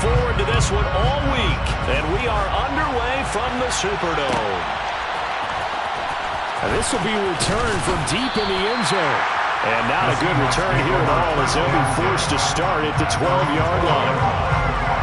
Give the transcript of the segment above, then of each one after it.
forward to this one all week, and we are underway from the Superdome. And this will be returned from deep in the end zone. And not a good return here at all, as they'll be forced to start at the 12-yard line.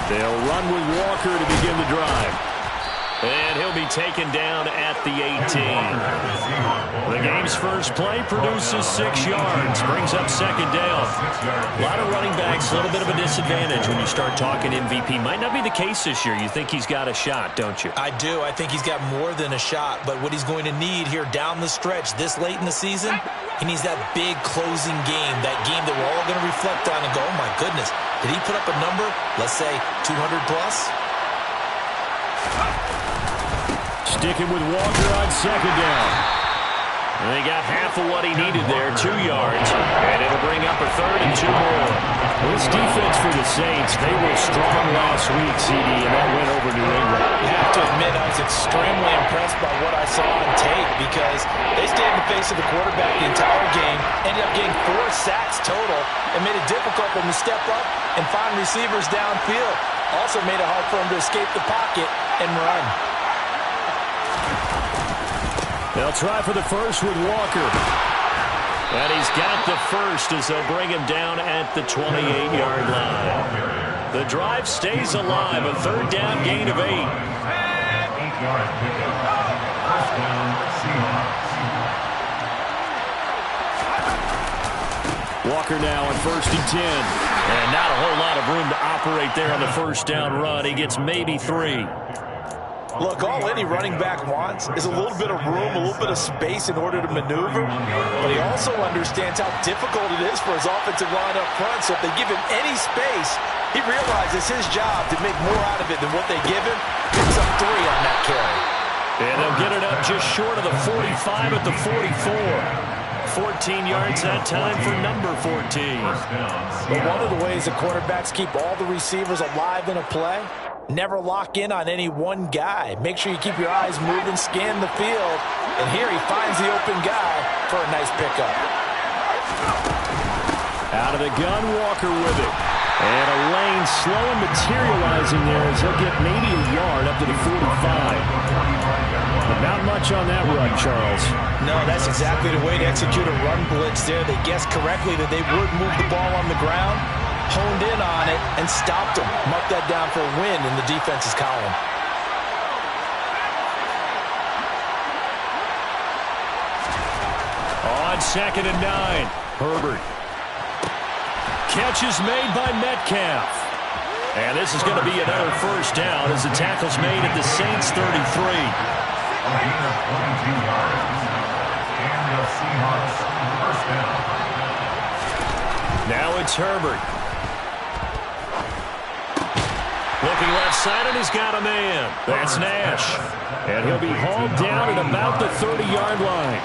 They'll run with Walker to begin the drive. And he'll be taken down at the 18. The game's first play produces 6 yards, brings up second down. A lot of running backs, a little bit of a disadvantage when you start talking MVP. Might not be the case this year. You think he's got a shot, don't you? I do. I think he's got more than a shot. But what he's going to need here down the stretch this late in the season, he needs that big closing game, that game that we're all going to reflect on and go, oh, my goodness, did he put up a number, let's say, 200 plus? Sticking with Walker on second down. And they got half of what he needed there, 2 yards. And it'll bring up a 3rd and 2 more. This defense for the Saints, they were strong last week, CD, and that went over New England. I have to admit, I was extremely impressed by what I saw on tape because they stayed in the face of the quarterback the entire game, ended up getting 4 sacks total, and made it difficult for them to step up and find receivers downfield. Also made it hard for them to escape the pocket and run. They'll try for the first with Walker. And he's got the first as they'll bring him down at the 28-yard line. The drive stays alive, a 3rd down gain of 8. Walker now on 1st and 10. And not a whole lot of room to operate there on the first down run. He gets maybe 3. Look, all any running back wants is a little bit of room, a little bit of space in order to maneuver. But he also understands how difficult it is for his offensive line up front. So if they give him any space, he realizes his job to make more out of it than what they give him. Picks up 3 on that carry. And they'll get it up just short of the 45 at the 44. 14 yards that time for number 14. But one of the ways the quarterbacks keep all the receivers alive in a play, never lock in on any one guy. Make sure you keep your eyes moving, scan the field. And here he finds the open guy for a nice pickup. Out of the gun, Walker with it. And a lane slow and materializing there as he'll get maybe a yard up to the 45. But not much on that run, Charles. No, that's exactly the way to execute a run blitz there. They guessed correctly that they would move the ball on the ground, honed in on it, and stopped him. Mark that down for a win in the defense's column. On 2nd and 9, Herbert. Catch is made by Metcalf. And this is going to be another first down as the tackle's made at the Saints' 33. Now it's Herbert. Looking left side, and he's got a man. That's Nash. And he'll be hauled down at about the 30-yard line.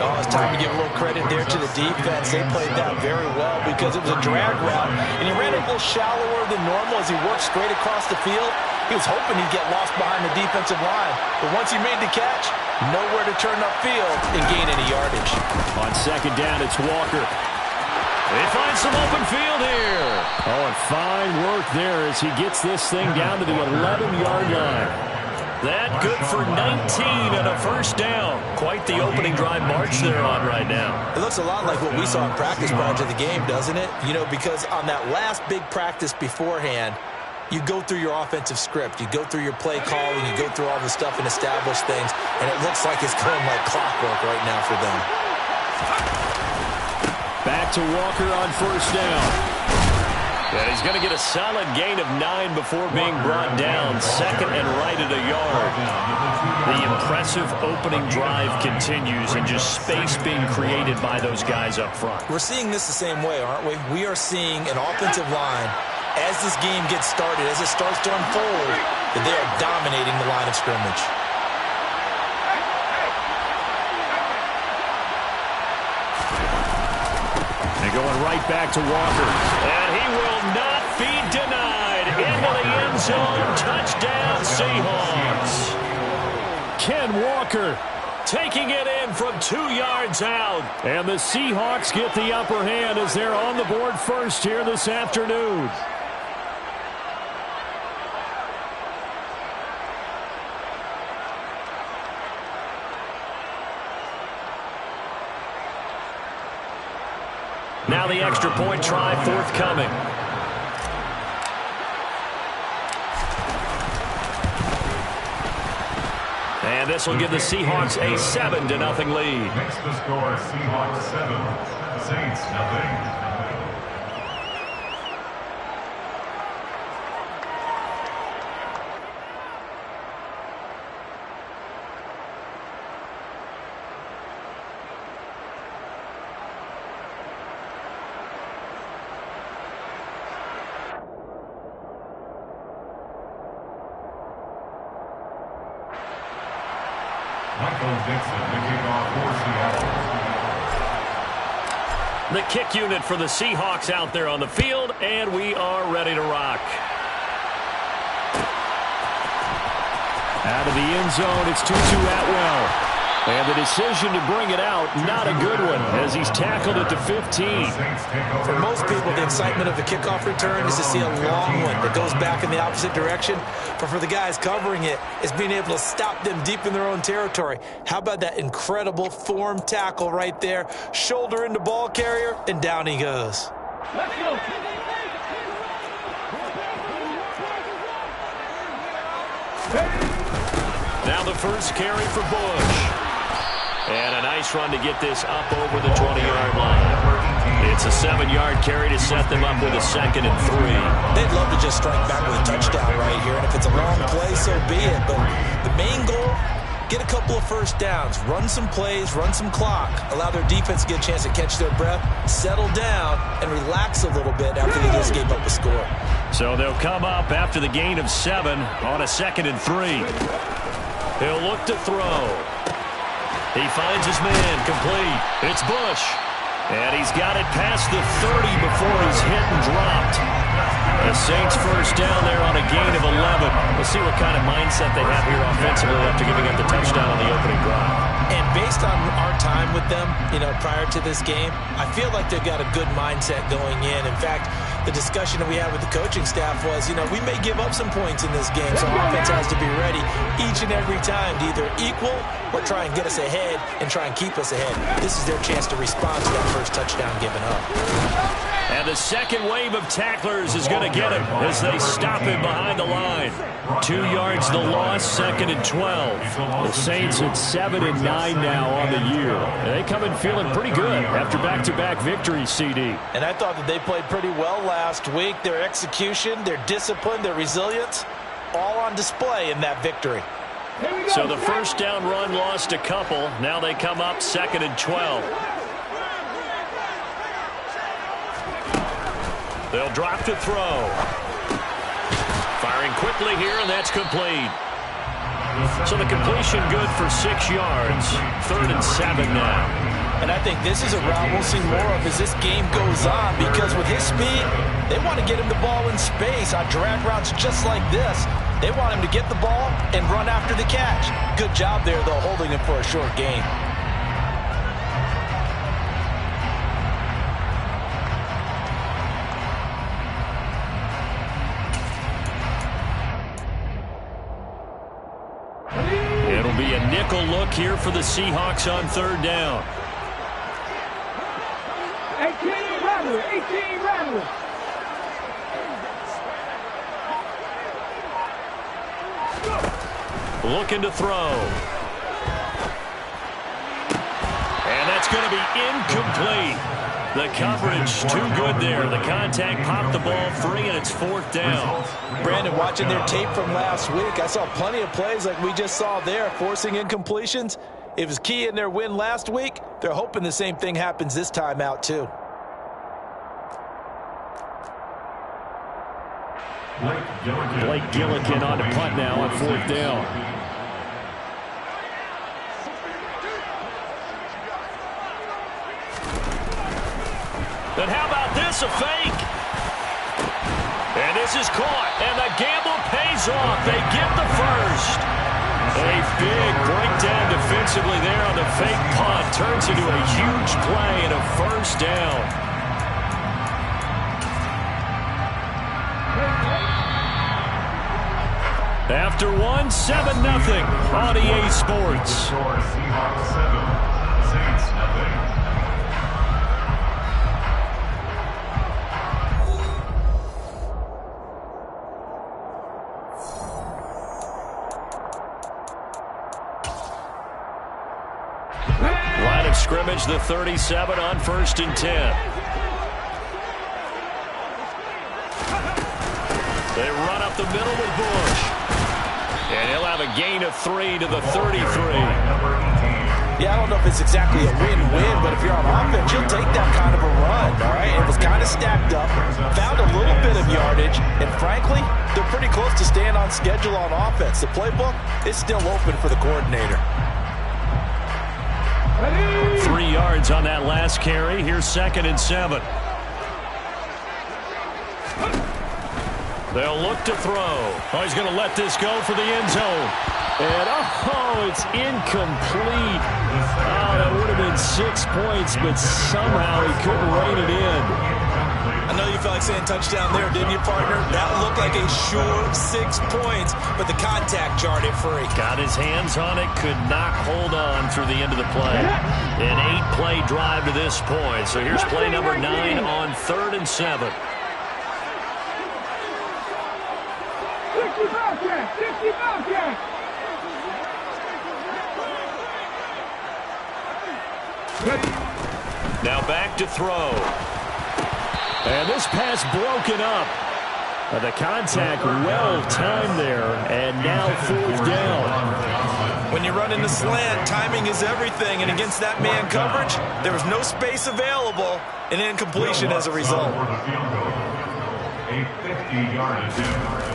Oh, it's time to give a little credit there to the defense. They played that very well because it was a drag route, and he ran a little shallower than normal as he worked straight across the field. He was hoping he'd get lost behind the defensive line. But once he made the catch, nowhere to turn upfield and gain any yardage. On 2nd down, it's Walker. They find some open field here. Oh, and fine work there as he gets this thing down to the 11-yard line. That good for 19 and a first down. Quite the opening drive march they're on right now. It looks a lot like what we saw in practice prior to the game, doesn't it? You know, because on that last big practice beforehand, you go through your offensive script, you go through your play calling, you go through all the stuff and establish things, and it looks like it's going like clockwork right now for them. Back to Walker on first down. And he's going to get a solid gain of 9 before being brought down. Second and right at a yard. The impressive opening drive continues, and just space being created by those guys up front. We're seeing this the same way, aren't we? We are seeing an offensive line, as this game gets started, as it starts to unfold, that they are dominating the line of scrimmage. Going right back to Walker. And he will not be denied. Into the end zone. Touchdown, Seahawks. Ken Walker taking it in from 2 yards out. And the Seahawks get the upper hand as they're on the board first here this afternoon. Now the extra point try forthcoming. And this will give the Seahawks a 7-0 lead. Makes the score Seahawks 7, Saints nothing. The kick unit for the Seahawks out there on the field, and we are ready to rock. Out of the end zone, it's Tutu Atwell. And the decision to bring it out, not a good one, as he's tackled at the 15. For most people, the excitement of the kickoff return is to see a long one that goes back in the opposite direction. But for the guys covering it, it's being able to stop them deep in their own territory. How about that incredible form tackle right there? Shoulder into ball carrier, and down he goes. Let's go. Now the first carry for Bush. And a nice run to get this up over the 20-yard line. It's a 7-yard carry to set them up with a 2nd and 3. They'd love to just strike back with a touchdown right here. And if it's a long play, so be it. But the main goal, get a couple of first downs, run some plays, run some clock, allow their defense to get a chance to catch their breath, settle down, and relax a little bit after they just gave up a score. So they'll come up after the gain of 7 on a 2nd and 3. He'll look to throw. He finds his man complete. It's Bush. And he's got it past the 30 before he's hit and dropped. The Saints first down there on a gain of 11. We'll see what kind of mindset they have here offensively after giving up the touchdown on the opening drive. And based on our time with them, prior to this game, I feel like they've got a good mindset going in. In fact, the discussion that we had with the coaching staff was, we may give up some points in this game, so offense has to be ready each and every time to either equal or try and get us ahead and try and keep us ahead. This is their chance to respond to that first touchdown given up. And the second wave of tacklers is going to get him as they stop him behind the line. 2 yards the loss, 2nd and 12. The Saints at 7 and 9 now on the year. They come in feeling pretty good after back-to-back victories, CD. And I thought that they played pretty well last week. Their execution, their discipline, their resilience, all on display in that victory. So the first down run lost a couple. Now they come up 2nd and 12. They'll drop to throw. Firing quickly here, and that's complete. So the completion good for 6 yards. 3rd and 7 now. And I think this is a route we'll see more of as this game goes on, because with his speed, they want to get him the ball in space on drag routes just like this. They want him to get the ball and run after the catch. Good job there, though, holding him for a short gain. It'll be a nickel look here for the Seahawks on 3rd down. 18 Rattler, 18 Rattler. Looking to throw. And that's going to be incomplete. The coverage too good there. The contact popped the ball free, and it's 4th down. Brandon, watching their tape from last week, I saw plenty of plays like we just saw there, forcing incompletions. It was key in their win last week. They're hoping the same thing happens this time out, too. Blake Gillikin on the punt now on 4th down. And how about this, a fake? And this is caught, and the gamble pays off. They get the first. A big breakdown defensively there on the fake punt. Turns into a huge play and a 1st down. After 1, 7-0 on EA Sports. Seahawks 7, Saints 0. Line of scrimmage, the 37 on 1st and 10. They run up the middle with Bush. And he'll have a gain of 3 to the 33. Yeah, I don't know if it's exactly a win-win, but if you're on offense, you'll take that kind of a run, all right? It was kind of stacked up, found a little bit of yardage, and frankly, they're pretty close to staying on schedule on offense. The playbook is still open for the coordinator. 3 yards on that last carry. Here's 2nd and 7. They'll look to throw. Oh, he's going to let this go for the end zone. And, oh, it's incomplete. Oh, that would have been 6 points, but somehow he couldn't rein it in. I know you felt like saying touchdown there, didn't you, partner? That looked like a sure 6 points, but the contact jarred it free. Got his hands on it, could not hold on through the end of the play. An 8-play drive to this point. So here's play number 9 on 3rd and 7. 50 Bobcats! 50 Bobcats! Now back to throw. And this pass broken up. The contact well-timed there, and now 4th down. When you run in the slant, timing is everything, and against that man coverage, there was no space available, and incompletion as a result. A 50-yard attempt.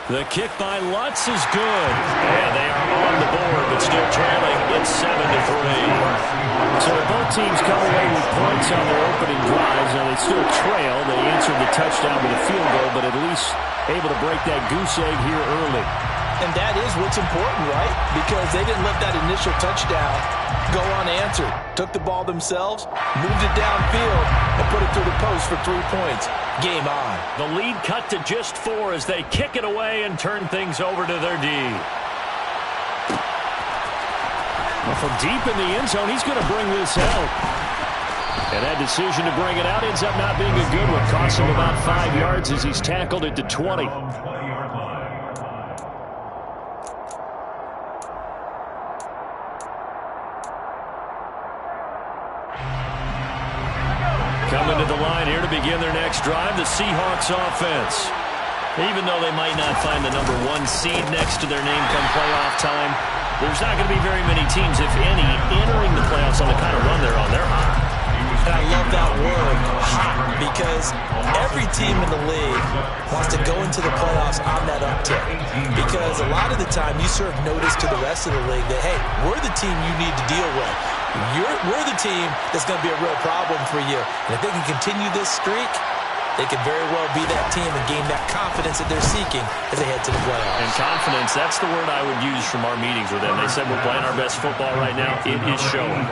The kick by Lutz is good. And they are on the board, but still trailing. It's 7-3. So both teams come away with points on their opening drives. Now they still trail. They answered the touchdown with a field goal, but at least able to break that goose egg here early. And that is what's important, right? Because they didn't let that initial touchdown go unanswered. Took the ball themselves, moved it downfield, and put it through the post for 3 points. Game on. The lead cut to just 4 as they kick it away and turn things over to their D. Well, from deep in the end zone, he's going to bring this out. And that decision to bring it out ends up not being a good one. Costs him about 5 yards as he's tackled it to 20. Coming to the line here to begin their next drive, the Seahawks offense. Even though they might not find the number 1 seed next to their name come playoff time, there's not going to be very many teams, if any, entering the playoffs on the kind of run they're on. They're hot. And I love that word, hot, because every team in the league wants to go into the playoffs on that uptick. Because a lot of the time you serve notice to the rest of the league that, hey, we're the team you need to deal with. We're the team that's going to be a real problem for you. And if they can continue this streak, they could very well be that team and gain that confidence that they're seeking as they head to the playoffs. And confidence, that's the word I would use from our meetings with them. They said we're playing our best football right now. It is showing.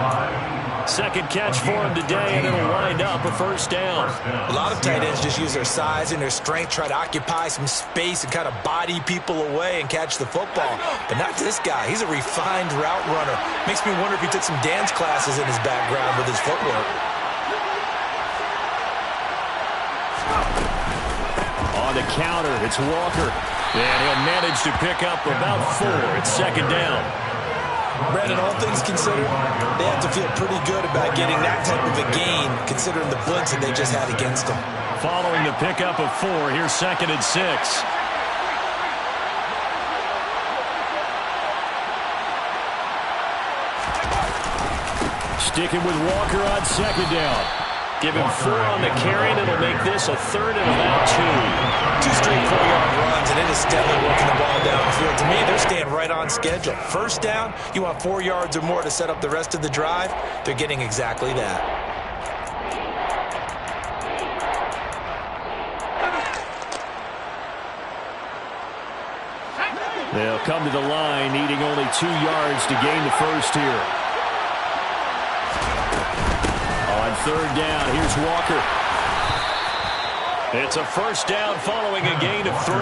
Second catch for him today, and it'll wind up a 1st down. A lot of tight ends just use their size and their strength, try to occupy some space and kind of body people away and catch the football. But not this guy. He's a refined route runner. Makes me wonder if he took some dance classes in his background with his footwork. On the counter, it's Walker. And he'll manage to pick up about 4. It's 2nd down. Brandon, all things considered, they have to feel pretty good about getting that type of a gain, considering the blitz that they just had against them. Following the pickup of 4, here's 2nd and 6. Sticking with Walker on 2nd down. Give him 4 on the carry, and it'll make this a 3rd and about 2. 2 straight 4-yard runs, and it is steadily working the ball downfield. To me, they're staying right on schedule. First down, you want 4 yards or more to set up the rest of the drive. They're getting exactly that. They'll come to the line, needing only 2 yards to gain the first here. On 3rd down, here's Walker. It's a first down following a gain of 3.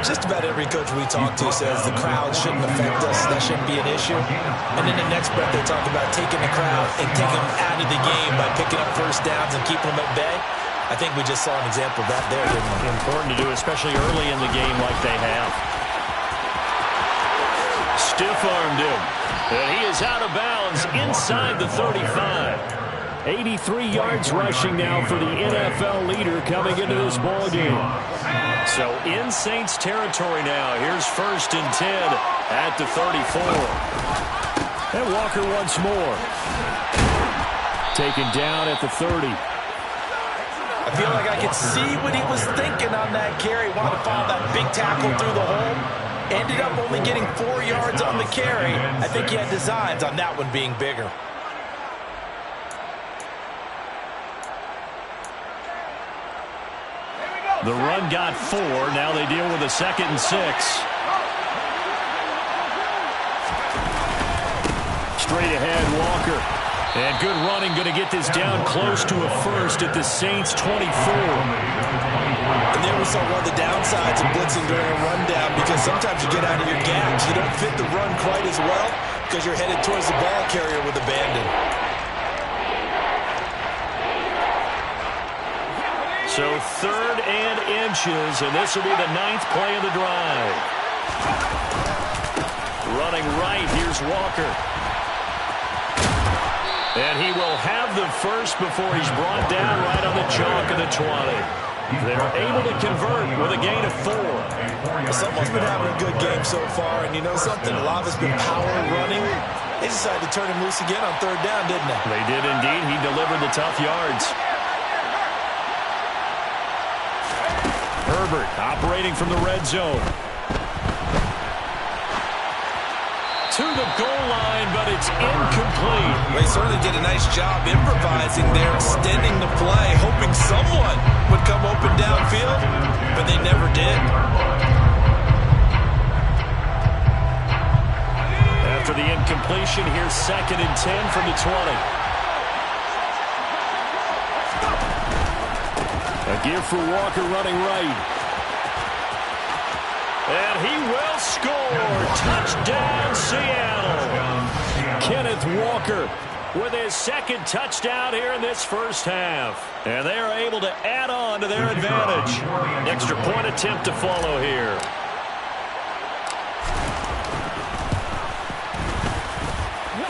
Just about every coach we talk to says the crowd shouldn't affect us. That shouldn't be an issue. And in the next breath, they talk about taking the crowd and taking them out of the game by picking up first downs and keeping them at bay. I think we just saw an example of that there, didn't we? Important to do, especially early in the game like they have. Stiff-armed him. And he is out of bounds inside the 35. 83 yards rushing now for the NFL leader coming into this ball game. So in Saints territory now. Here's 1st and 10 at the 34. And Walker once more. Taken down at the 30. I feel like I could see what he was thinking on that carry. Wanted to follow that big tackle through the hole. Ended up only getting 4 yards on the carry. I think he had designs on that one being bigger. The run got 4. Now they deal with a 2nd and 6. Straight ahead, Walker. And good running, going to get this down close to a first at the Saints' 24. And there we saw one of the downsides of blitzing during a rundown, because sometimes you get out of your gaps. You don't fit the run quite as well because you're headed towards the ball carrier with abandon. So 3rd and inches, and this will be the 9th play of the drive. Running right, here's Walker. And he will have the first before he's brought down right on the chalk of the 20. They're able to convert with a gain of 4. Someone's been having a good game so far, and you know something? A lot of it's been power running. They decided to turn him loose again on 3rd down, didn't they? They did indeed. He delivered the tough yards. Herbert operating from the red zone. To the goal line, but it's incomplete. They certainly did a nice job improvising there, extending the play, hoping someone would come open downfield, but they never did. After the incompletion, here's 2nd and 10 from the 20. A give for Walker running right. And he will score. Touchdown, Seattle. Kenneth Walker with his 2nd touchdown here in this first half. And they are able to add on to their advantage. Extra point attempt to follow here.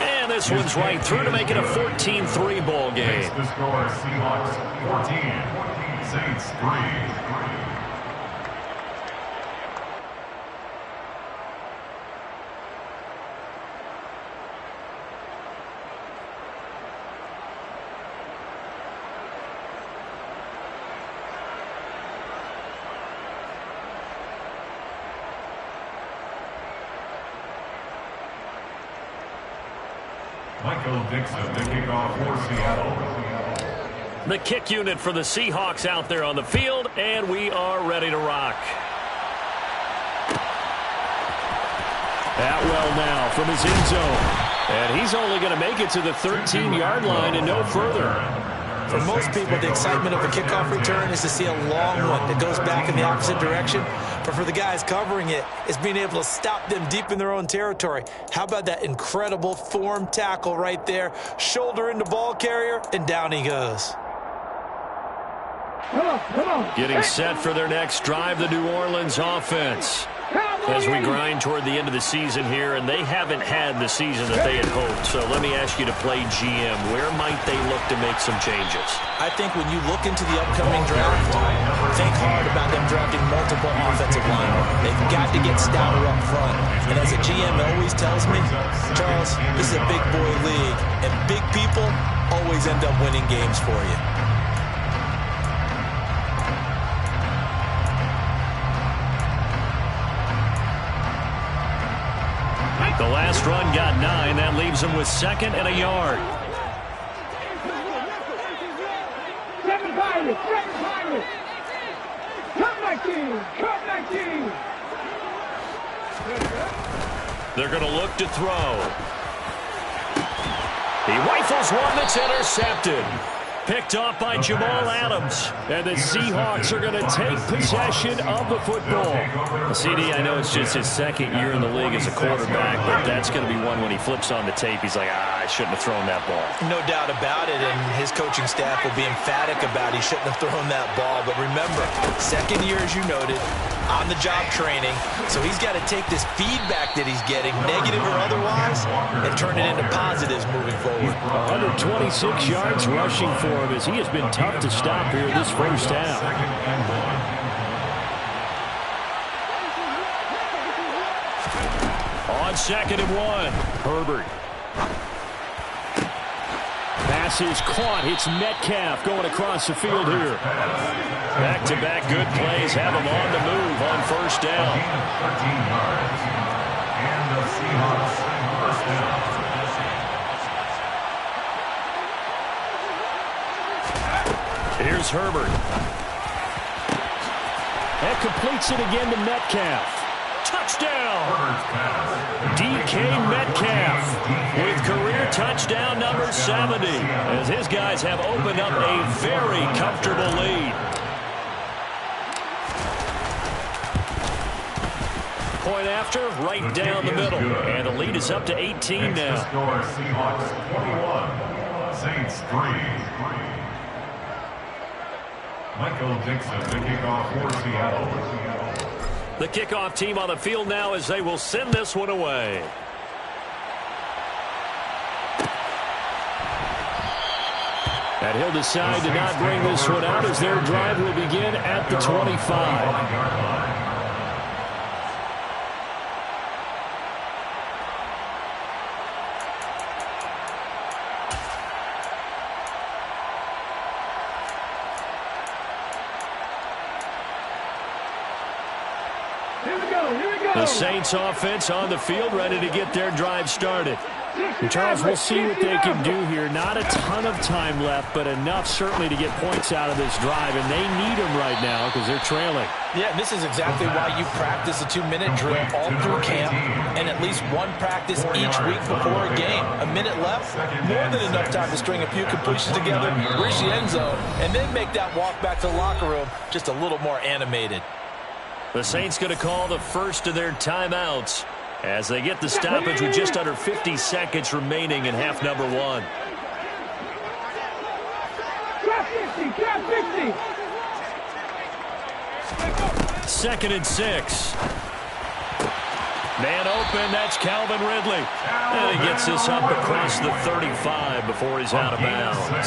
And this one's right through to make it a 14-3 ball game. The score is Seahawks 14, Saints 3. Michael Dixon, the kickoff for Seattle. The kick unit for the Seahawks out there on the field, and we are ready to rock. Atwell now from his end zone. And he's only going to make it to the 13-yard line and no further. For most people, the excitement of a kickoff return is to see a long one that goes back in the opposite direction. But for the guys covering it, it's being able to stop them deep in their own territory. How about that incredible form tackle right there? Shoulder into ball carrier, and down he goes. Come on. Getting set for their next drive, the New Orleans offense. As we grind toward the end of the season here, and they haven't had the season that they had hoped. So let me ask you to play GM. Where might they look to make some changes? I think when you look into the upcoming draft, think hard about them drafting multiple offensive linemen. They've got to get stouter up front. And as a GM always tells me, Charles, this is a big boy league, and big people always end up winning games for you. The last run got 9. That leaves them with 2nd and a yard. Seven Pirates! Come back team! They're going to look to throw. He rifles one that's intercepted. Picked off by Jamal Adams. And the Seahawks are going to take possession of the football. CD, I know it's just his 2nd year in the league as a quarterback, but that's going to be one when he flips on the tape. He's like, I shouldn't have thrown that ball. No doubt about it, and his coaching staff will be emphatic about he shouldn't have thrown that ball. But remember, 2nd year, as you noted, on-the-job training. So he's got to take this feedback that he's getting, negative or otherwise, and turn it into positives moving forward. 126 yards rushing for him as he has been tough to stop here this first half. On 2nd and 1, Herbert. Pass is caught. It's Metcalf going across the field here. Back-to-back good plays have him on the move on 1st down. 13 yards. And the Seahawks first down. Here's Herbert. That completes it again to Metcalf. Touchdown! DK Metcalf with career touchdown number 70 as his guys have opened up a very comfortable lead. Point after, right down the middle. And the lead is up to 18 now. Score Seahawks 21, Saints 3. Michael Dixon, the kickoff for Seattle. The kickoff team on the field now as they will send this one away. And he'll decide to not bring this one out as their drive will begin at the 25. The Saints offense on the field ready to get their drive started. And Charles, we'll see what they can do here. Not a ton of time left, but enough certainly to get points out of this drive, and they need them right now because they're trailing. Yeah, this is exactly why you practice a 2-minute drill all through camp and at least one practice each week before a game. A minute left, more than enough time to string a few completions together, reach the end zone, and then make that walk back to the locker room just a little more animated. The Saints going to call the first of their timeouts as they get the stoppage with just under 50 seconds remaining in half number 1. Second and 6. Man open, that's Calvin Ridley. And he gets this up across the 35 before he's out of bounds.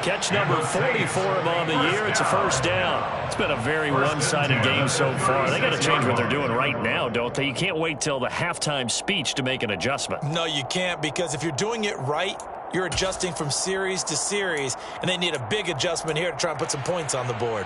Catch number 40 for him on the year. It's a first down. It's been a very one-sided game so far. They got to change what they're doing right now, don't they? You can't wait till the halftime speech to make an adjustment. No, you can't, because if you're doing it right, you're adjusting from series to series, and they need a big adjustment here to try and put some points on the board.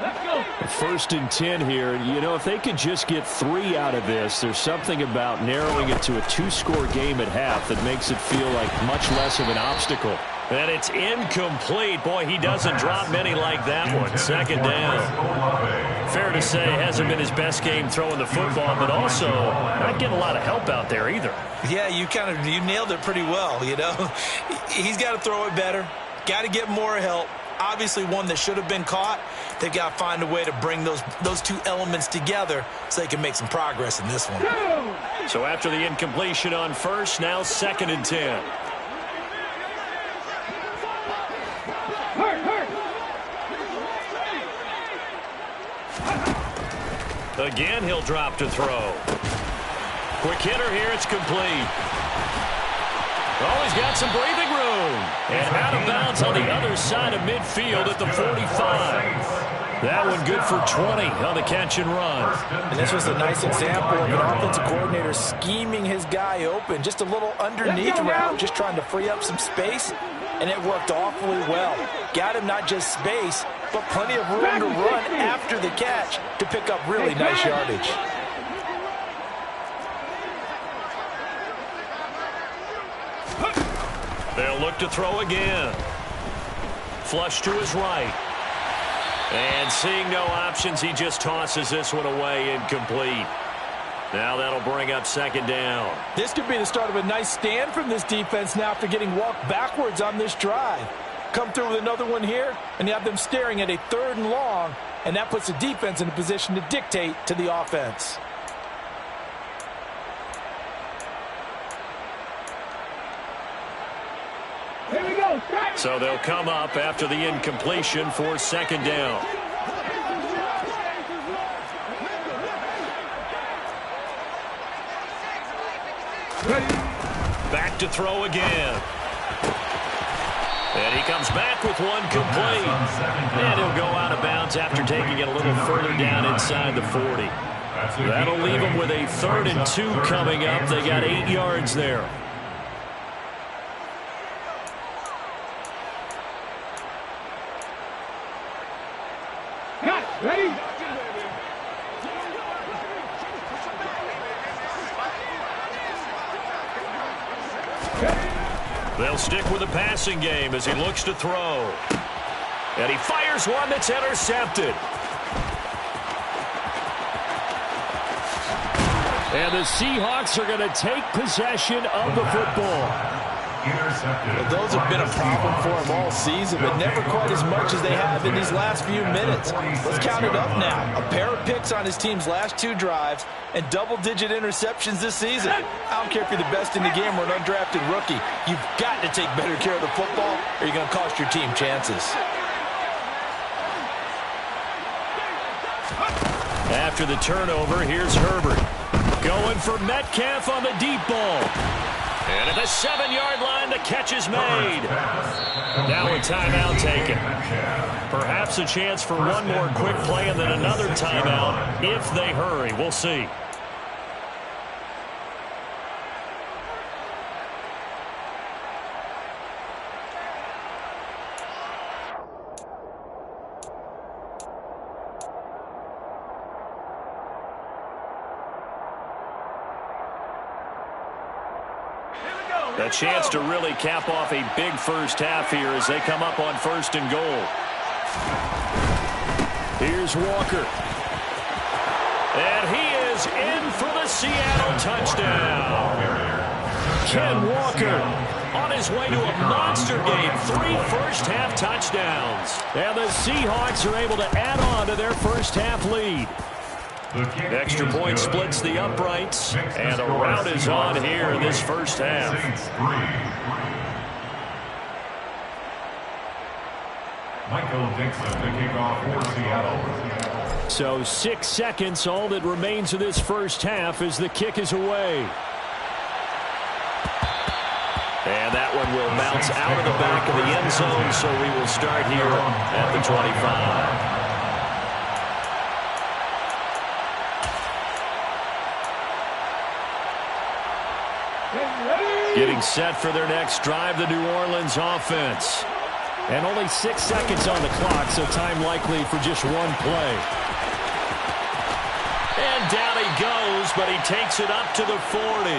Let's go. 1st and 10 here. You know, if they could just get 3 out of this, there's something about narrowing it to a 2-score game at half that makes it feel like much less of an obstacle. And it's incomplete. Boy, he doesn't drop many like that one. Second down. Fair to say, hasn't been his best game throwing the football, but also not getting a lot of help out there either. Yeah, you nailed it pretty well, you know. He's got to throw it better. Got to get more help. Obviously one that should have been caught. They've got to find a way to bring those two elements together so they can make some progress in this one. So after the incompletion on first, now 2nd and 10. Again, he'll drop to throw. Quick hitter here. It's complete. Oh, he's got some breathing room. And out of bounds on the other side of midfield at the 45. That one good for 20 on the catch and run. And this was a nice example of an offensive coordinator scheming his guy open. Just a little underneath route, just trying to free up some space. And it worked awfully well. Got him not just space, but plenty of room to run after the catch to pick up really nice yardage. They'll look to throw again. Flush to his right. And seeing no options, he just tosses this one away, incomplete. Now that'll bring up second down. This could be the start of a nice stand from this defense now after getting walked backwards on this drive. Come through with another one here, and you have them staring at a 3rd and long, and that puts the defense in a position to dictate to the offense. Here we go. So they'll come up after the incompletion for second down. Back to throw again. And he comes back with one complete. And he'll go out of bounds after taking it a little further down inside the 40. That'll leave him with a 3rd and 2 coming up. They got 8 yards there. Ready? They'll stick with the passing game as he looks to throw. And he fires one that's intercepted. And the Seahawks are going to take possession of the football. Well, those have been a problem for him all season, but never quite as much as they have in these last few minutes. Let's count it up now. A pair of picks on his team's last 2 drives and double-digit interceptions this season. I don't care if you're the best in the game or an undrafted rookie. You've got to take better care of the football or you're going to cost your team chances. After the turnover, here's Herbert. Going for Metcalf on the deep ball. And at the 7-yard line, the catch is made. Now a timeout taken. Perhaps a chance for one more quick play and then another timeout if they hurry. We'll see. A chance to really cap off a big first half here as they come up on 1st and goal. Here's Walker. And he is in for the Seattle touchdown. Ken Walker on his way to a monster game. 3 first-half touchdowns. And the Seahawks are able to add on to their first-half lead. Extra point splits the uprights, and a rout is on here in this first half. Michael Dixon to kick off for Seattle. So 6 seconds, all that remains of this first half as the kick is away. And that one will bounce out of the back of the end zone, so we will start here at the 25. Getting set for their next drive, the New Orleans offense. And only 6 seconds on the clock, so time likely for just one play. And down he goes, but he takes it up to the 40.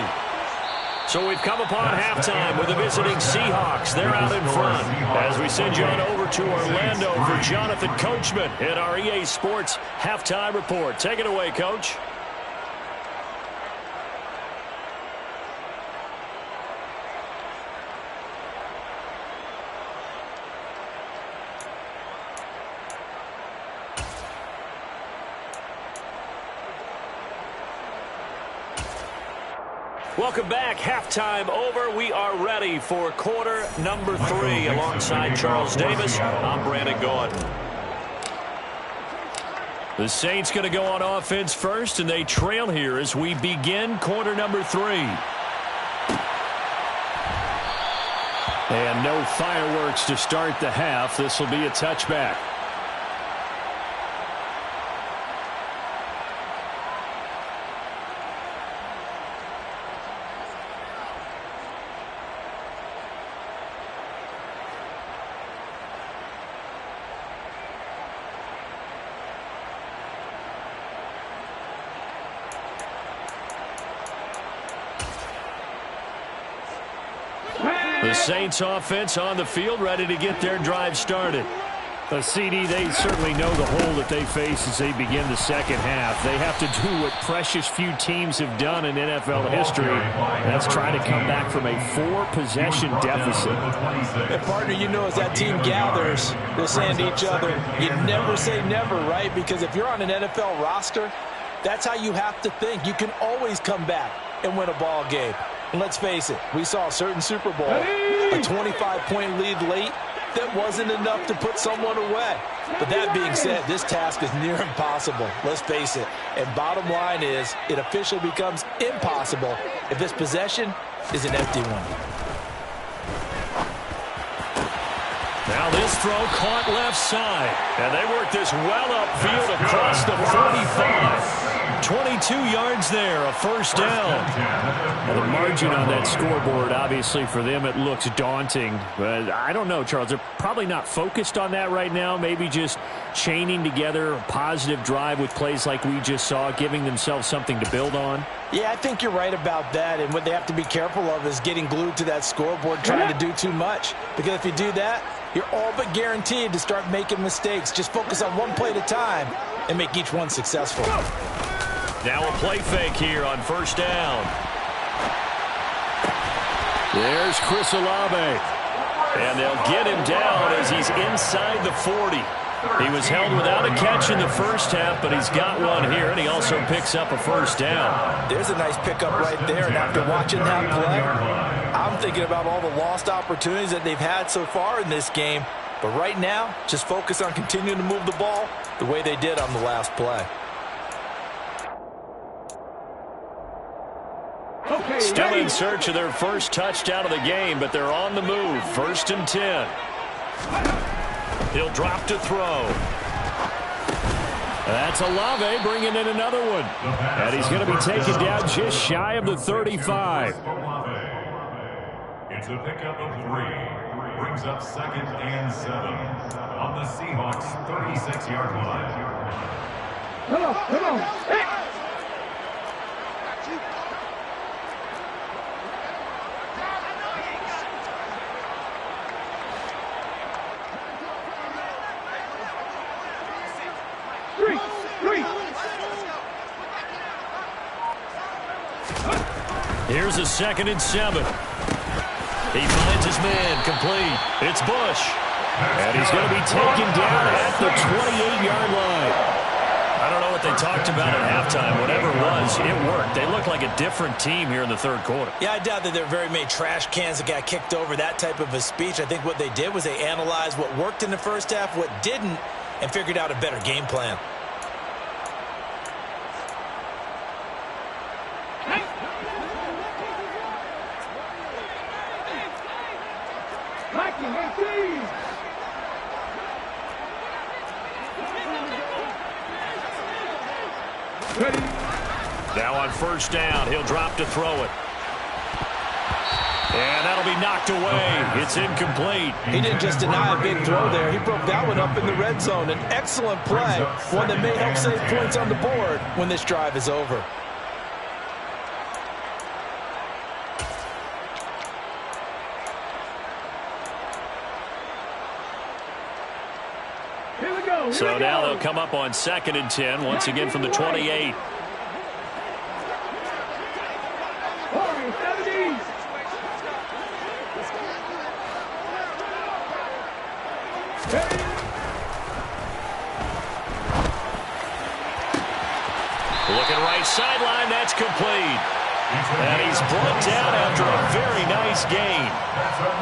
So we've come upon halftime with the visiting Seahawks. They're out in front as we send you on over to Orlando for Jonathan Coachman in our EA Sports Halftime Report. Take it away, Coach. Welcome back. Halftime over. We are ready for quarter number 3. Alongside Charles Davis, I'm Brandon Gaudin. The Saints going to go on offense first, and they trail here as we begin quarter number 3. And no fireworks to start the half. This will be a touchback. The Saints offense on the field, ready to get their drive started. CD, they certainly know the hole that they face as they begin the second half. They have to do what precious few teams have done in NFL history. That's try to come back from a 4-possession deficit. And partner, you know, as that team gathers, they're saying to each other, you never say never, right? Because if you're on an NFL roster, that's how you have to think. You can always come back and win a ball game. And let's face it, we saw a certain Super Bowl, a 25-point lead late, that wasn't enough to put someone away. But that being said, this task is near impossible, let's face it. And bottom line is, it officially becomes impossible if this possession is an empty one. Now this throw caught left side. And they work this well upfield across the 45. 22 yards there, a first down. Well, the margin on that scoreboard, obviously for them it looks daunting. But I don't know, Charles. They're probably not focused on that right now. Maybe just chaining together a positive drive with plays like we just saw, giving themselves something to build on. Yeah, I think you're right about that. And what they have to be careful of is getting glued to that scoreboard, trying to do too much. Because if you do that, you're all but guaranteed to start making mistakes. Just focus on one play at a time and make each one successful. Now a play fake here on first down. There's Chris Olave. And they'll get him down as he's inside the 40. He was held without a catch in the first half, but he's got one here, and he also picks up a first down. There's a nice pickup right there, and after watching that play, I'm thinking about all the lost opportunities that they've had so far in this game. But right now, just focus on continuing to move the ball the way they did on the last play. Still in search of their first touchdown of the game, but they're on the move. 1st and 10. He'll drop to throw. That's Olave bringing in another one. And he's going to be taken down just shy of the 35. It's a pickup of 3. Brings up 2nd and 7 on the Seahawks' 36-yard line. Come on. Hey. Here's a 2nd and 7. He finds his man complete. It's Bush. And he's going to be taken down at the 28-yard line. I don't know what they talked about at halftime. Whatever it was, it worked. They look like a different team here in the third quarter. Yeah, I doubt that there are very many trash cans that got kicked over, that type of a speech. I think what they did was they analyzed what worked in the first half, what didn't, and figured out a better game plan. Now on first down, he'll drop to throw it. And that'll be knocked away. It's incomplete. He didn't just deny a big throw there. He broke that one up in the red zone. An excellent play, one that may help save points on the board when this drive is over. So now they'll come up on 2nd and 10, once again from the 28. Looking right sideline, that's complete. And he's brought down after a very nice gain.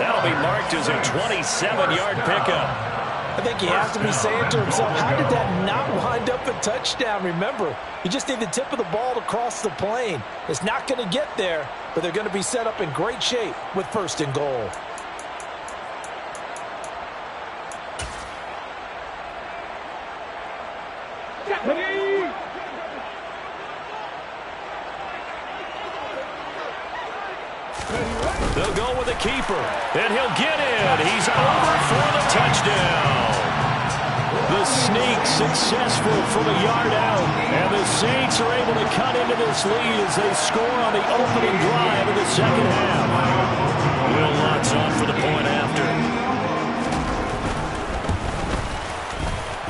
That'll be marked as a 27-yard pickup. I think he has to be saying to himself, how did that not wind up a touchdown? Remember, you just need the tip of the ball to cross the plane. It's not going to get there, but they're going to be set up in great shape with 1st and goal. They'll go with the keeper, and he'll get in. He's over for the touchdown. The sneak successful from a yard out, and the Saints are able to cut into this lead as they score on the opening drive of the second half. Will Lutz on for the point after.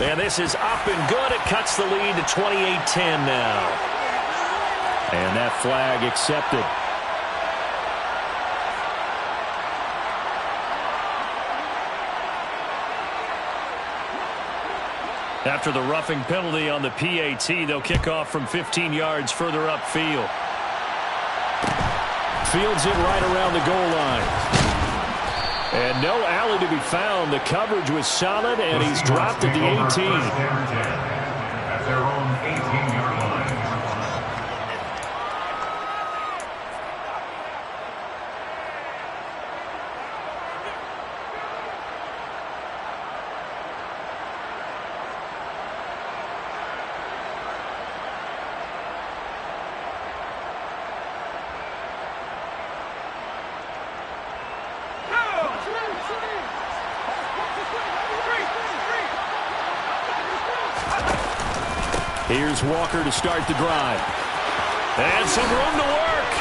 And this is up and good. It cuts the lead to 28-10 now. And that flag accepted. After the roughing penalty on the PAT, they'll kick off from 15 yards further upfield. Fields it right around the goal line. And no alley to be found. The coverage was solid, and he's dropped at the 18. At their own 18-yard line. Here's Walker to start the drive. And some room to work.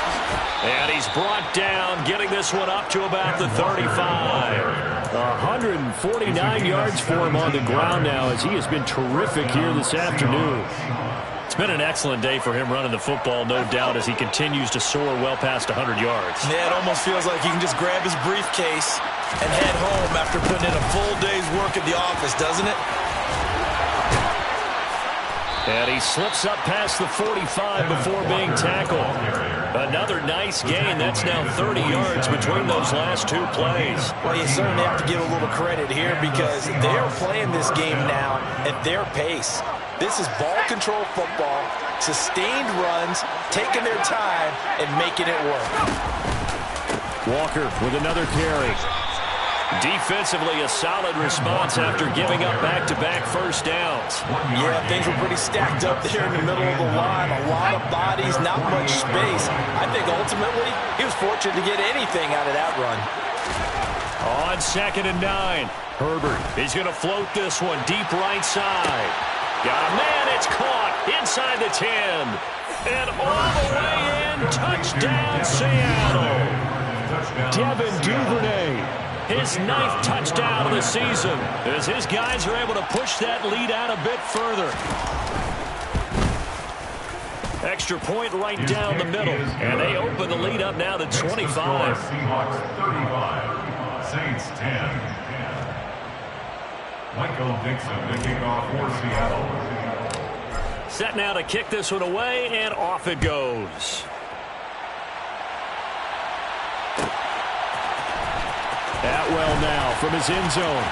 And he's brought down, getting this one up to about the 35. 149 yards for him on the ground now, as he has been terrific here this afternoon. It's been an excellent day for him running the football, no doubt, as he continues to soar well past 100 yards. Yeah, it almost feels like he can just grab his briefcase and head home after putting in a full day's work at the office, doesn't it? And he slips up past the 45 before being tackled. Another nice gain. That's now 30 yards between those last two plays. Well, you certainly have to give a little credit here because they're playing this game now at their pace. This is ball control football, sustained runs, taking their time, and making it work. Walker with another carry. Defensively, a solid response after giving up back-to-back first downs. Yeah, things were pretty stacked up there in the middle of the line. A lot of bodies, not much space. I think ultimately he was fortunate to get anything out of that run. On 2nd and 9, Herbert is going to float this one deep right side. Got a man, it's caught inside the 10. And all the way in, touchdown Seattle. Devin Duvernay. His 9th touchdown of the season as his guys are able to push that lead out a bit further. Extra point right down the middle, and they open the lead up now to 25. Seahawks 35, Saints 10. Michael Dixon to kick off for Seattle. Set now to kick this one away, and off it goes. Atwell now from his end zone.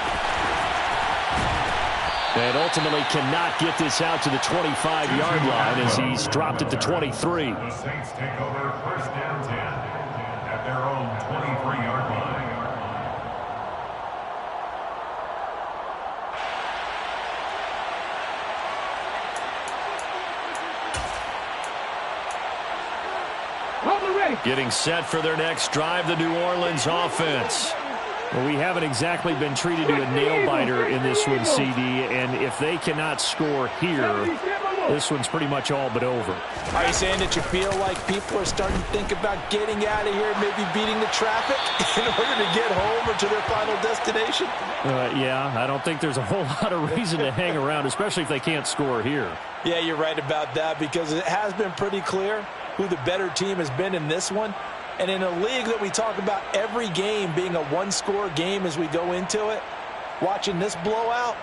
And ultimately cannot get this out to the 25-yard line as he's dropped at the 23. The Saints take over 1st and 10 at their own 23-yard line. Getting set for their next drive, the New Orleans offense. Well, we haven't exactly been treated to a nail-biter in this one, CD, and if they cannot score here, this one's pretty much all but over. Are you saying that you feel like people are starting to think about getting out of here, maybe beating the traffic in order to get home or to their final destination? Yeah, I don't think there's a whole lot of reason to hang around, especially if they can't score here. Yeah, you're right about that because it has been pretty clear who the better team has been in this one. And in a league that we talk about every game being a one-score game as we go into it, watching this blowout,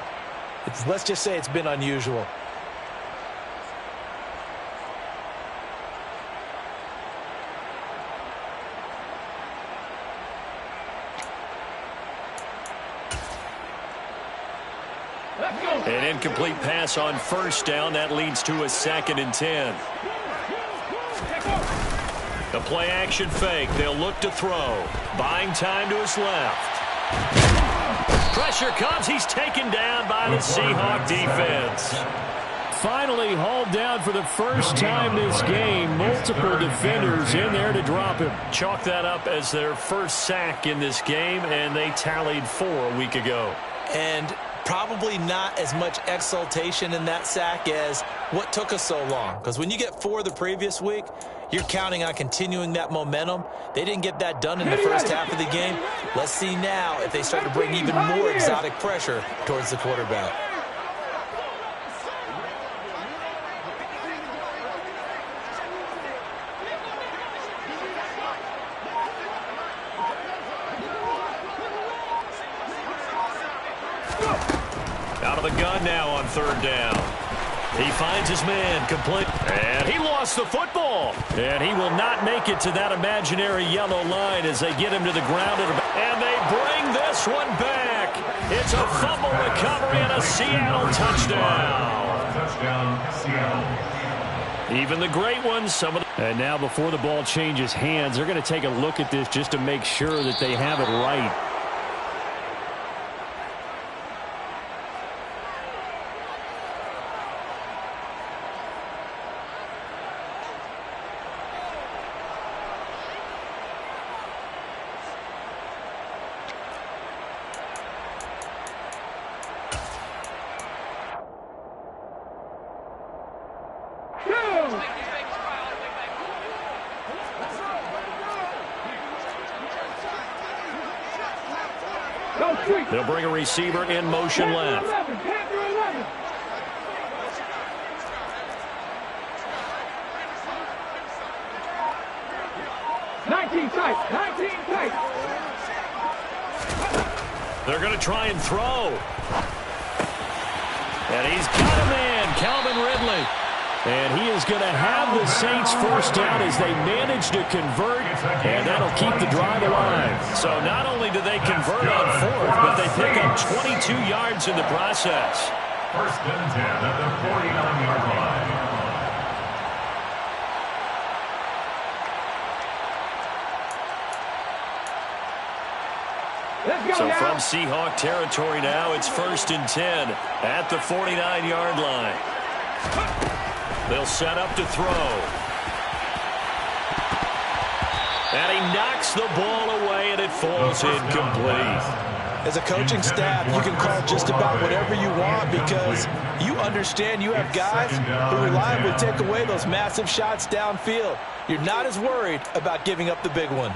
let's just say it's been unusual. An incomplete pass on first down. That leads to a 2nd and 10. The play action fake. They'll look to throw. Buying time to his left. Pressure comes. He's taken down by the Seahawk defense. Finally hauled down for the first time this game. Multiple defenders in there to drop him. Chalk that up as their first sack in this game, and they tallied 4 a week ago. And probably not as much exultation in that sack as what took us so long. Because when you get 4 the previous week, you're counting on continuing that momentum. They didn't get that done in the first half of the game. Let's see now if they start to bring even more exotic pressure towards the quarterback. Out of the gun now on 3rd down. He finds his man complete. And he lost the football. And he will not make it to that imaginary yellow line as they get him to the ground. And they bring this one back. It's a fumble recovery and a Seattle touchdown. Touchdown, Seattle. Even the great ones, some of the... And now before the ball changes hands, they're going to take a look at this just to make sure that they have it right. They'll bring a receiver in motion left. 19 tight, 19 tight. They're going to try and throw. And he's got a man, Calvin Ridley. And he is going to have the Saints first down as they manage to convert, and that'll keep the drive alive. So not only do they convert on 4th, but they pick up 22 yards in the process. 1st and 10 at the 49-yard line. So from Seahawk territory now, it's 1st and 10 at the 49-yard line. They'll set up to throw. And he knocks the ball away, and it falls incomplete. As a coaching staff, you can call just about whatever you want because you understand you have guys who reliably take away those massive shots downfield. You're not as worried about giving up the big one.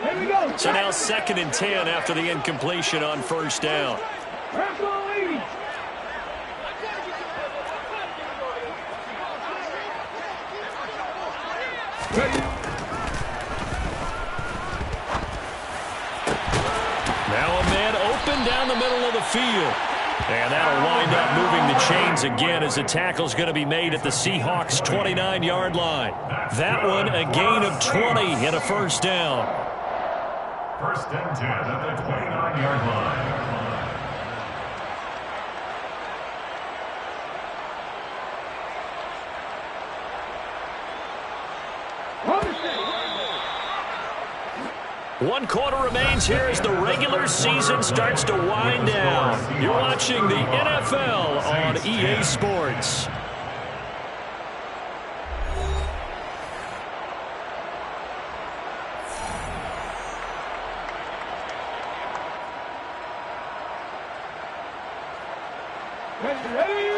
Here we go. So now 2nd and 10 after the incompletion on 1st down. Now a man open down the middle of the field. And that'll wind up moving the chains again as the tackle's going to be made at the Seahawks' 29-yard line. That one a gain of 20 and a 1st down. 1st and 10 at the 29-yard line. One quarter remains here as the regular season starts to wind down. You're watching the NFL on EA Sports. Ready?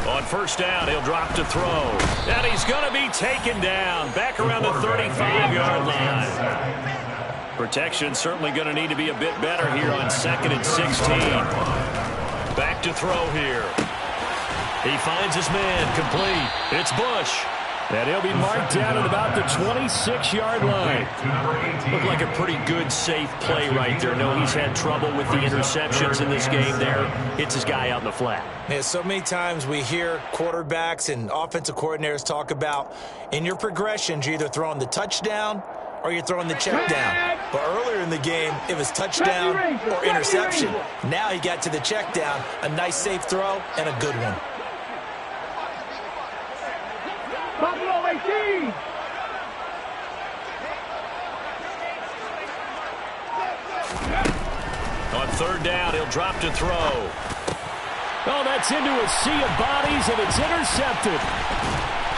On 1st down, he'll drop to throw. And he's going to be taken down back around the 35-yard line. Protection certainly going to need to be a bit better here on 2nd and 16. Back to throw here. He finds his man complete. It's Bush. And he'll be marked down at about the 26-yard line. Looked like a pretty good, safe play right there. No, he's had trouble with the interceptions in this game there. Hits his guy out in the flat. Yeah, so many times we hear quarterbacks and offensive coordinators talk about in your progressions, you're either throwing the touchdown or you're throwing the check down. But earlier in the game, it was touchdown or interception. Now he got to the check down, a nice safe throw and a good one. Buffalo 18. On third down, he'll drop to throw. Oh, that's into a sea of bodies, and it's intercepted.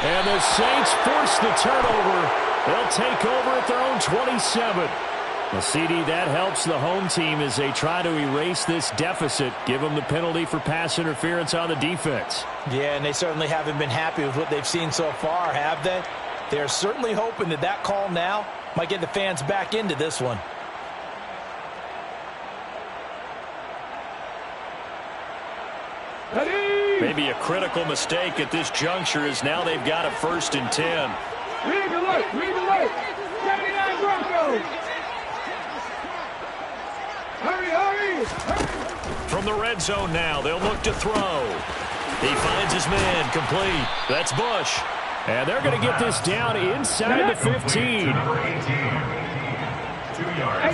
And the Saints force the turnover. They'll take over at their own 27. Well, CD, that helps the home team as they try to erase this deficit. Give them the penalty for pass interference on the defense. Yeah, and they certainly haven't been happy with what they've seen so far, have they? They're certainly hoping that that call now might get the fans back into this one. Maybe a critical mistake at this juncture as now they've got a 1st and 10. Read the alert, read the alert. 79 Broncos. Hurry, hurry, hurry. From the red zone now, they'll look to throw. He finds his man, complete. That's Bush. And they're going to get this down inside the 15. 2 yards.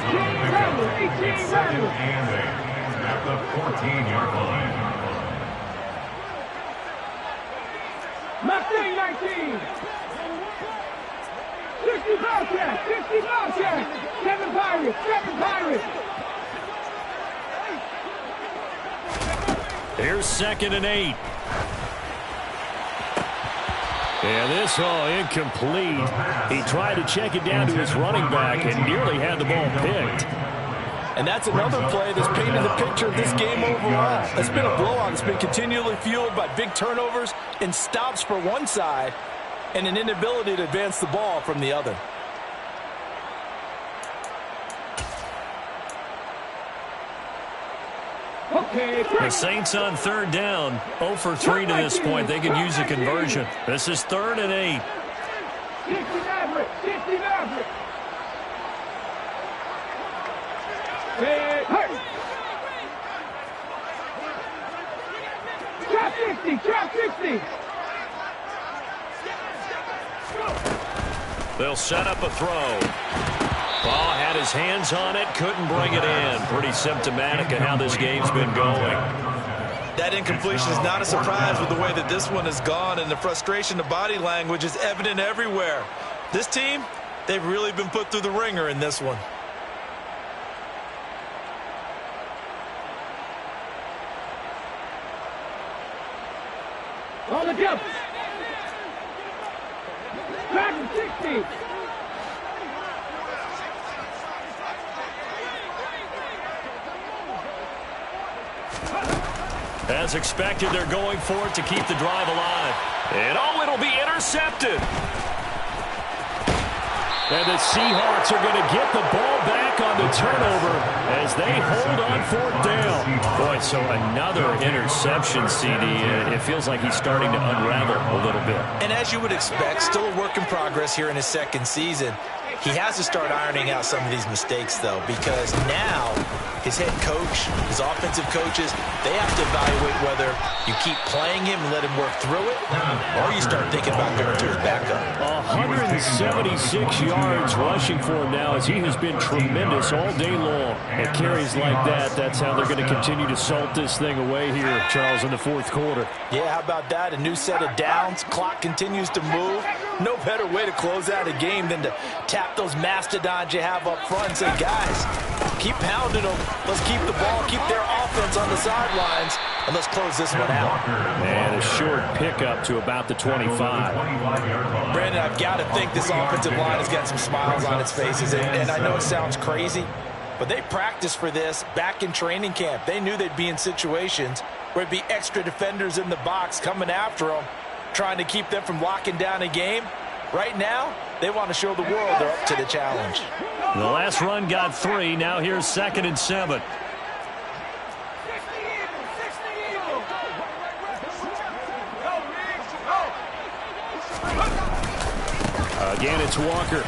18 Rebels. At the 14-yard line. Mustang 19. 60 foul check, 60 foul check. 7 Pirates, 7 Pirates. Here's 2nd and 8. And this all incomplete. He tried to check it down to his running back and nearly had the ball picked. And that's another play that's painted the picture of this game overall. It's been a blowout. It's been continually fueled by big turnovers and stops for one side and an inability to advance the ball from the other. Okay, The Saints on 3rd down. 0 for 3 to this point. They can use a conversion. This is 3rd and 8. 60 Maverick, 60 Maverick. Hey, hey. Trap 60, trap 60. They'll set up a throw. Ball had his hands on it, couldn't bring it in. Pretty symptomatic of how this game's been going. That incompletion is not a surprise with the way that this one has gone, and the frustration, the body language is evident everywhere. This team, they've really been put through the ringer in this one. On the jump. Trap 60. As expected, they're going for it to keep the drive alive. And oh, it'll be intercepted. And the Seahawks are going to get the ball back on the turnover as they hold on 4th down. Boy, so another interception, CD. It feels like he's starting to unravel a little bit. And as you would expect, still a work in progress here in his 2nd season. He has to start ironing out some of these mistakes, though, because now his head coach, his offensive coaches, they have to evaluate whether you keep playing him and let him work through it, or you start thinking about going to his backup. 176 yards rushing for him now as he has been tremendous all day long. At carries like that, that's how they're going to continue to salt this thing away here, Charles, in the 4th quarter. Yeah, how about that? A new set of downs. Clock continues to move. No better way to close out a game than to tap those mastodons you have up front and say, guys, keep pounding them. Let's keep the ball, keep their offense on the sidelines, and let's close this one out. And a short pickup to about the 25. Brandon, I've got to think this offensive line has got some smiles on its faces, and I know it sounds crazy, but they practiced for this back in training camp. They knew they'd be in situations where it'd be extra defenders in the box coming after them, trying to keep them from locking down a game. Right now, they want to show the world they're up to the challenge. The last run got 3. Now here's 2nd and 7. Again, it's Walker.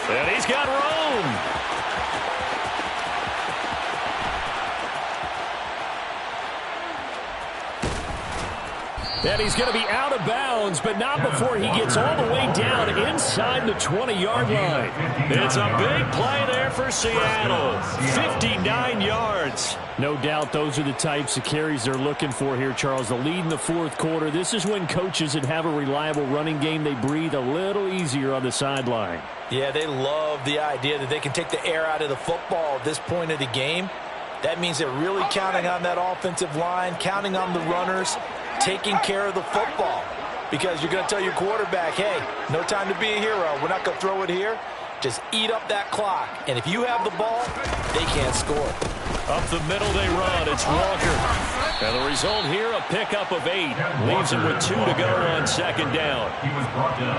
And he's got room. And he's going to be out of bounds, but not before he gets all the way down inside the 20-yard line. It's a big play there for Seattle. 59 yards. No doubt those are the types of carries they're looking for here, Charles. The lead in the fourth quarter. This is when coaches that have a reliable running game, they breathe a little easier on the sideline. Yeah, they love the idea that they can take the air out of the football at this point of the game. That means they're really counting on that offensive line, counting on the runners, taking care of the football. Because you're going to tell your quarterback, hey, no time to be a hero. We're not going to throw it here. Just eat up that clock. And if you have the ball, they can't score. Up the middle they run. It's Walker. And the result here, a pickup of 8. Leaves him with 2 to go on second down.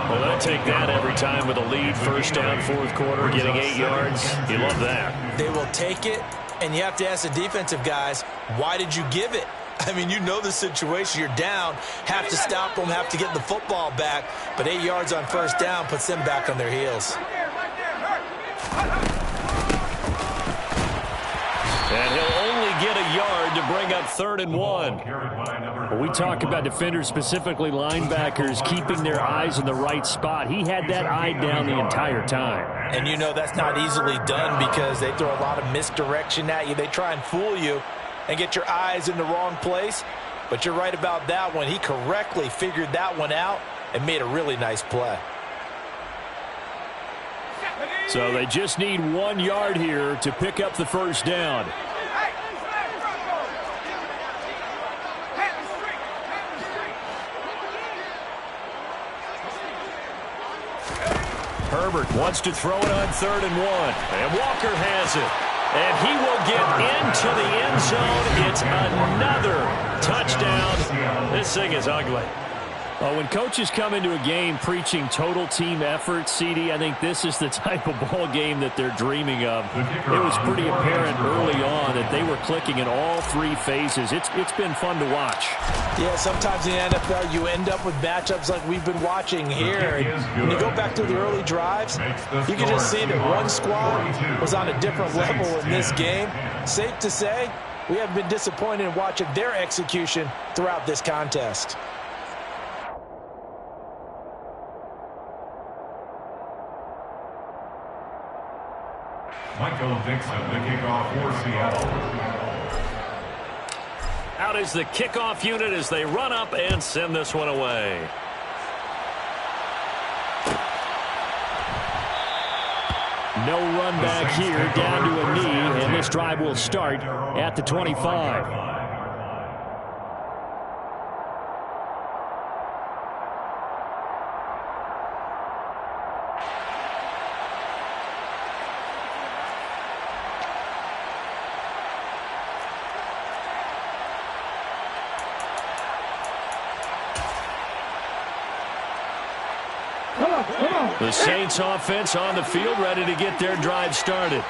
Well, they'll take that every time with a lead. First down, fourth quarter, getting 8 yards. You love that. They will take it, and you have to ask the defensive guys, why did you give it? I mean, you know the situation. You're down, have to stop them, have to get the football back. But 8 yards on first down puts them back on their heels. And he'll only get a yard to bring up 3rd and 1. When we talk about defenders, specifically linebackers, keeping their eyes in the right spot, he had that eye down the entire time. And you know that's not easily done because they throw a lot of misdirection at you. They try and fool you and get your eyes in the wrong place. But you're right about that one. He correctly figured that one out and made a really nice play. So they just need 1 yard here to pick up the first down. Herbert wants to throw it on 3rd and 1. And Walker has it. And he will get into the end zone. It's another touchdown. This thing is ugly. When coaches come into a game preaching total team effort, CD, I think this is the type of ball game that they're dreaming of. It was pretty apparent early on that they were clicking in all 3 phases. It's been fun to watch. Yeah, sometimes in the NFL you end up with matchups like we've been watching here. And when you go back to the early drives, you can just see that one squad was on a different level in this game. Safe to say, we have been disappointed in watching their execution throughout this contest. Michael Dixon, the kickoff for Seattle. Out is the kickoff unit as they run up and send this one away. No run back here, down to a knee, and this drive will start at the 25. The Saints offense on the field, ready to get their drive started.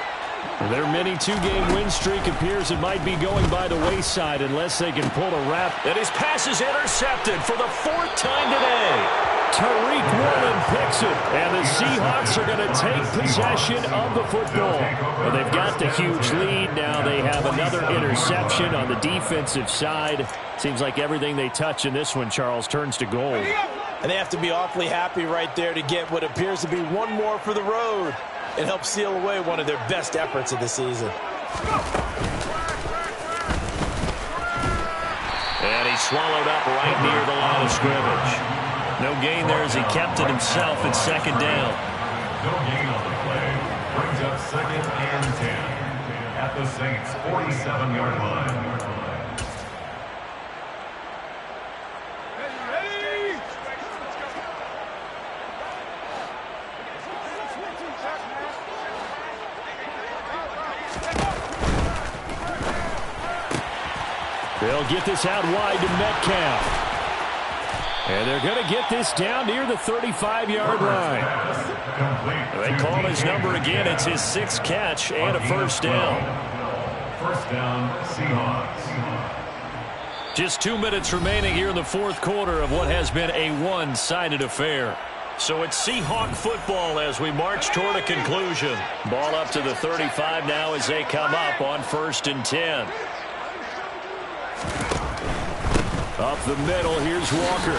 Their mini 2-game win streak appears it might be going by the wayside unless they can pull a wrap. And his pass is intercepted for the 4th time today. Tariq Woolen picks it, and the Seahawks are going to take possession of the football. Well, they've got the huge lead. Now they have another interception on the defensive side. Seems like everything they touch in this one, Charles, turns to gold. And they have to be awfully happy right there to get what appears to be one more for the road and help seal away one of their best efforts of the season. And he swallowed up right near the line of scrimmage. No gain there as he kept it himself at 2nd down. No gain on the play. Brings up 2nd and 10 at the Saints' 47-yard line. They'll get this out wide to Metcalf. And they're going to get this down near the 35-yard line. They call his number again. It's his 6th catch and a first down. First down, Seahawks. Just 2 minutes remaining here in the fourth quarter of what has been a one-sided affair. So it's Seahawk football as we march toward a conclusion. Ball up to the 35 now as they come up on 1st and 10. Up the middle, here's Walker.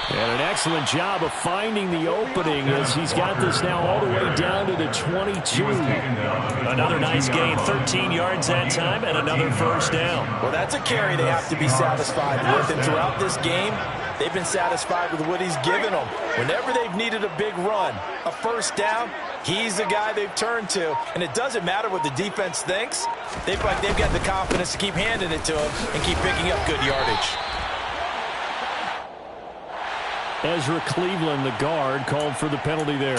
And an excellent job of finding the opening as he's got this now all the way down to the 22. Another nice gain, 13 yards that time, and another first down. Well, that's a carry they have to be satisfied with. And throughout this game, they've been satisfied with what he's given them. Whenever they've needed a big run, a first down, he's the guy they've turned to. And it doesn't matter what the defense thinks. They've got the confidence to keep handing it to him and keep picking up good yardage. Ezra Cleveland, the guard, called for the penalty there.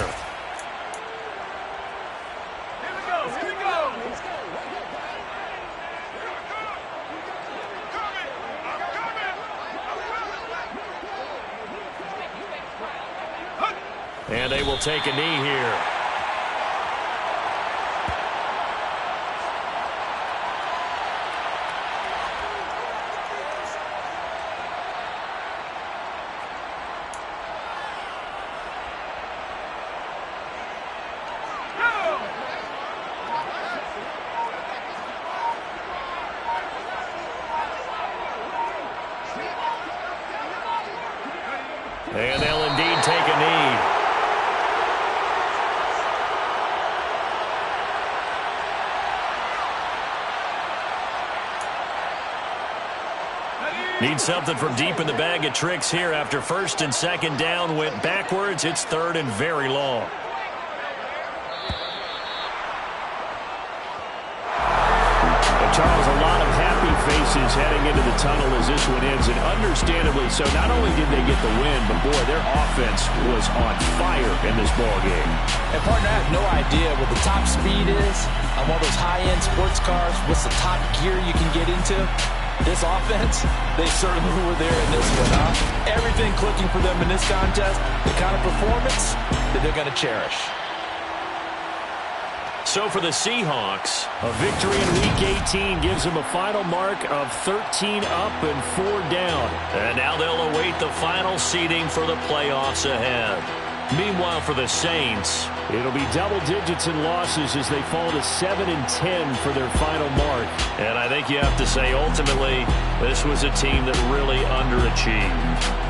And they will take a knee here. And they'll indeed take a knee. Need something from deep in the bag of tricks here after 1st and 2nd down went backwards. It's 3rd and very long. Charles, a lot of happy faces heading into the tunnel as this one ends, and understandably so. Not only did they get the win, but, boy, their offense was on fire in this ballgame. And, partner, I have no idea what the top speed is on one of those high-end sports cars. What's the top gear you can get into? This offense, they certainly were there in this one, huh? Everything clicking for them in this contest, the kind of performance that they're going to cherish. So for the Seahawks, a victory in Week 18 gives them a final mark of 13 up and 4 down. And now they'll await the final seeding for the playoffs ahead. Meanwhile, for the Saints, it'll be double digits in losses as they fall to 7 and 10 for their final mark. And I think you have to say, ultimately, this was a team that really underachieved.